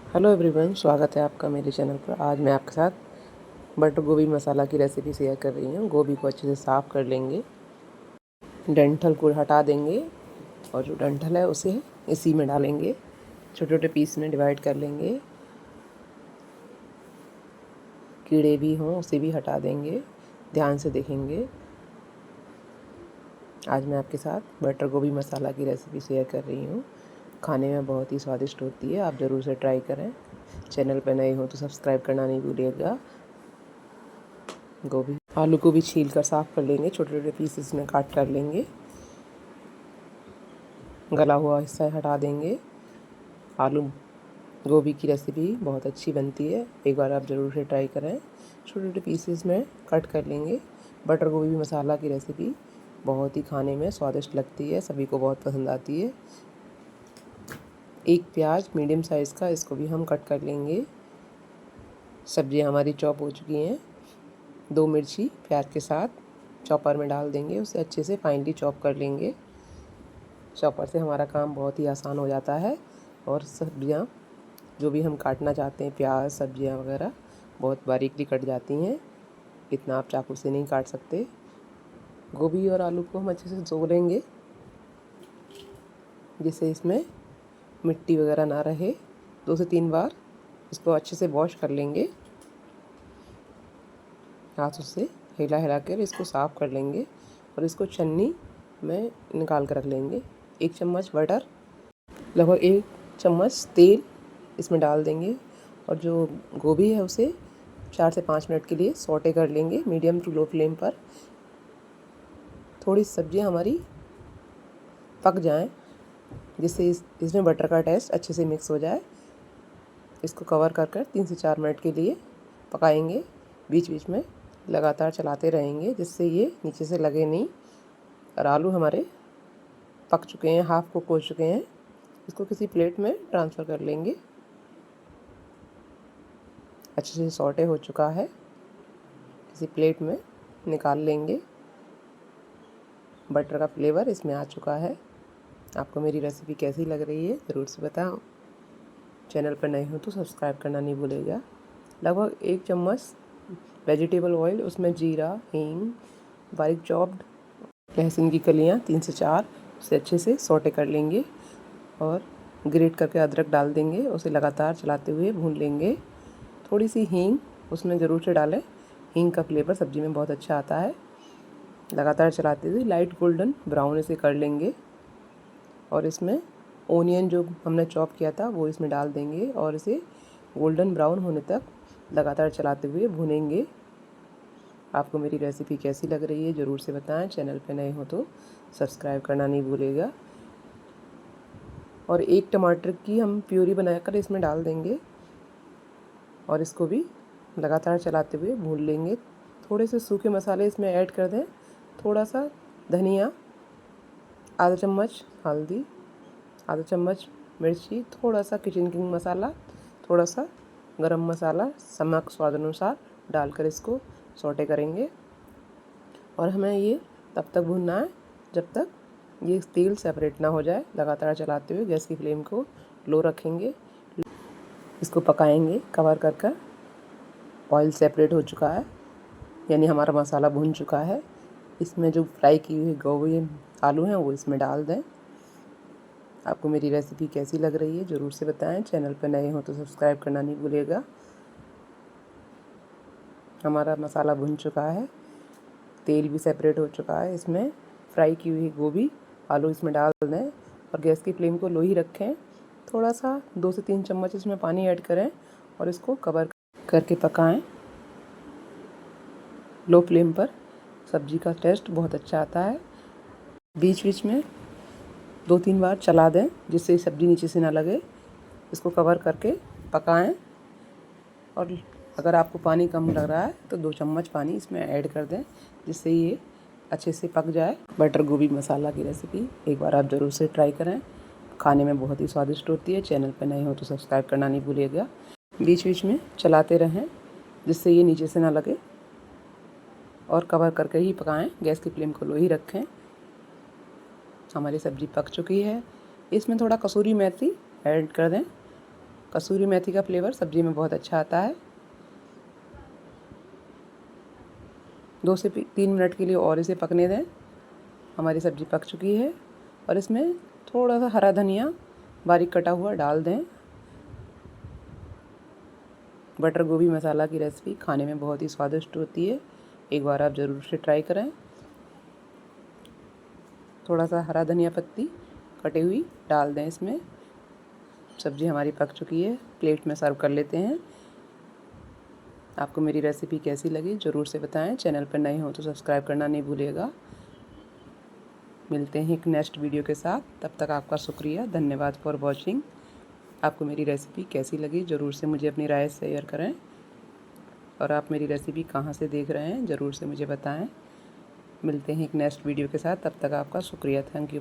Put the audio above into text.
Hello everyone, स्वागत है आपका मेरे चैनल पर। आज मैं आपके साथ बटर गोभी मसाला की रेसिपी शेयर कर रही हूँ। गोभी को अच्छे से साफ़ कर लेंगे, डंठल को हटा देंगे और जो डंठल है उसे इसी में डालेंगे। छोटे छोटे पीस में डिवाइड कर लेंगे। कीड़े भी हों उसे भी हटा देंगे, ध्यान से देखेंगे। आज मैं आपके साथ बटर गोभी मसाला की रेसिपी शेयर कर रही हूँ। खाने में बहुत ही स्वादिष्ट होती है, आप ज़रूर से ट्राई करें। चैनल पर नए हो तो सब्सक्राइब करना नहीं भूलिएगा। गोभी आलू को भी छील कर साफ़ कर लेंगे, छोटे छोटे पीसेस में काट कर लेंगे। गला हुआ हिस्सा हटा देंगे। आलू गोभी की रेसिपी बहुत अच्छी बनती है, एक बार आप ज़रूर से ट्राई करें। छोटे छोटे पीसेस में कट कर लेंगे। बटर गोभी मसाला की रेसिपी बहुत ही खाने में स्वादिष्ट लगती है, सभी को बहुत पसंद आती है। एक प्याज मीडियम साइज़ का, इसको भी हम कट कर लेंगे। सब्जियां हमारी चॉप हो चुकी हैं। 2 मिर्ची प्याज के साथ चॉपर में डाल देंगे, उसे अच्छे से फाइनली चॉप कर लेंगे। चॉपर से हमारा काम बहुत ही आसान हो जाता है और सब्जियां जो भी हम काटना चाहते हैं, प्याज सब्जियां वगैरह, बहुत बारीकली कट जाती हैं। इतना आप चाकू से नहीं काट सकते। गोभी और आलू को हम अच्छे से धो लेंगे, जिससे इसमें मिट्टी वगैरह ना रहे। 2 से 3 बार इसको अच्छे से वॉश कर लेंगे। हाथों से हिला हिला कर इसको साफ़ कर लेंगे और इसको छन्नी में निकाल कर रख लेंगे। 1 चम्मच बटर, लगभग 1 चम्मच तेल इसमें डाल देंगे और जो गोभी है उसे 4 से 5 मिनट के लिए सौटे कर लेंगे मीडियम टू लो फ्लेम पर। थोड़ी सब्जियां हमारी पक जाएं, जिससे इसमें बटर का टेस्ट अच्छे से मिक्स हो जाए। इसको कवर कर 3 से 4 मिनट के लिए पकाएंगे। बीच बीच में लगातार चलाते रहेंगे, जिससे ये नीचे से लगे नहीं। और आलू हमारे पक चुके हैं, हाफ कुक हो चुके हैं। इसको किसी प्लेट में ट्रांसफ़र कर लेंगे। अच्छे से सौटे हो चुका है, किसी प्लेट में निकाल लेंगे। बटर का फ्लेवर इसमें आ चुका है। आपको मेरी रेसिपी कैसी लग रही है ज़रूर से बताओ। चैनल पर नए हो तो सब्सक्राइब करना नहीं भूलेगा। लगभग 1 चम्मच वेजिटेबल ऑयल, उसमें जीरा, हींग, बारीक चॉप्ड लहसुन की कलियाँ 3 से 4, उसे अच्छे से सौटे कर लेंगे और ग्रेट करके अदरक डाल देंगे। उसे लगातार चलाते हुए भून लेंगे। थोड़ी सी हींग उसमें ज़रूर से डालें, हींग का फ्लेवर सब्ज़ी में बहुत अच्छा आता है। लगातार चलाते हुए लाइट गोल्डन ब्राउन इसे कर लेंगे और इसमें ओनियन जो हमने चॉप किया था वो इसमें डाल देंगे और इसे गोल्डन ब्राउन होने तक लगातार चलाते हुए भूनेंगे। आपको मेरी रेसिपी कैसी लग रही है ज़रूर से बताएं। चैनल पे नए हो तो सब्सक्राइब करना नहीं भूलेगा। और 1 टमाटर की हम प्यूरी बनाकर इसमें डाल देंगे और इसको भी लगातार चलाते हुए भून लेंगे। थोड़े से सूखे मसाले इसमें ऐड कर दें, थोड़ा सा धनिया, आधा चम्मच हल्दी, आधा चम्मच मिर्ची, थोड़ा सा किचन किंग मसाला, थोड़ा सा गरम मसाला, नमक स्वाद अनुसार डालकर इसको सौटे करेंगे। और हमें ये तब तक भूनना है जब तक ये तेल सेपरेट ना हो जाए। लगातार चलाते हुए गैस की फ्लेम को लो रखेंगे। इसको पकाएंगे कवर कर। ऑयल सेपरेट हो चुका है, यानी हमारा मसाला भून चुका है। इसमें जो फ्राई की हुई गोभी आलू हैं वो इसमें डाल दें। आपको मेरी रेसिपी कैसी लग रही है ज़रूर से बताएं। चैनल पर नए हो तो सब्सक्राइब करना नहीं भूलिएगा। हमारा मसाला भुन चुका है, तेल भी सेपरेट हो चुका है। इसमें फ्राई की हुई गोभी आलू इसमें डाल दें और गैस की फ्लेम को लो ही रखें। थोड़ा सा 2 से 3 चम्मच इसमें पानी ऐड करें और इसको कवर करके पकाएं लो फ्लेम पर। सब्जी का टेस्ट बहुत अच्छा आता है। बीच बीच में 2-3 बार चला दें, जिससे सब्ज़ी नीचे से ना लगे। इसको कवर करके पकाएं और अगर आपको पानी कम लग रहा है तो 2 चम्मच पानी इसमें ऐड कर दें, जिससे ये अच्छे से पक जाए। बटर गोभी मसाला की रेसिपी एक बार आप ज़रूर से ट्राई करें, खाने में बहुत ही स्वादिष्ट होती है। चैनल पर नए हो तो सब्सक्राइब करना नहीं भूलिएगा। बीच बीच में चलाते रहें, जिससे ये नीचे से ना लगे, और कवर करके ही पकाएं। गैस की फ्लेम को लो ही रखें। हमारी सब्ज़ी पक चुकी है। इसमें थोड़ा कसूरी मेथी ऐड कर दें कसूरी मेथी का फ्लेवर सब्ज़ी में बहुत अच्छा आता है। 2 से 3 मिनट के लिए और इसे पकने दें। हमारी सब्ज़ी पक चुकी है और इसमें थोड़ा सा हरा धनिया बारीक कटा हुआ डाल दें। बटर गोभी मसाला की रेसिपी खाने में बहुत ही स्वादिष्ट होती है, एक बार आप ज़रूर से ट्राई करें। थोड़ा सा हरा धनिया पत्ती कटी हुई डाल दें इसमें। सब्ज़ी हमारी पक चुकी है, प्लेट में सर्व कर लेते हैं। आपको मेरी रेसिपी कैसी लगी ज़रूर से बताएं। चैनल पर नए हो तो सब्सक्राइब करना नहीं भूलिएगा। मिलते हैं एक नेक्स्ट वीडियो के साथ, तब तक आपका शुक्रिया, धन्यवाद फॉर वॉचिंग। आपको मेरी रेसिपी कैसी लगी ज़रूर से मुझे अपनी राय शेयर करें और आप मेरी रेसिपी कहाँ से देख रहे हैं ज़रूर से मुझे बताएं। मिलते हैं एक नेक्स्ट वीडियो के साथ, तब तक आपका शुक्रिया, थैंक यू।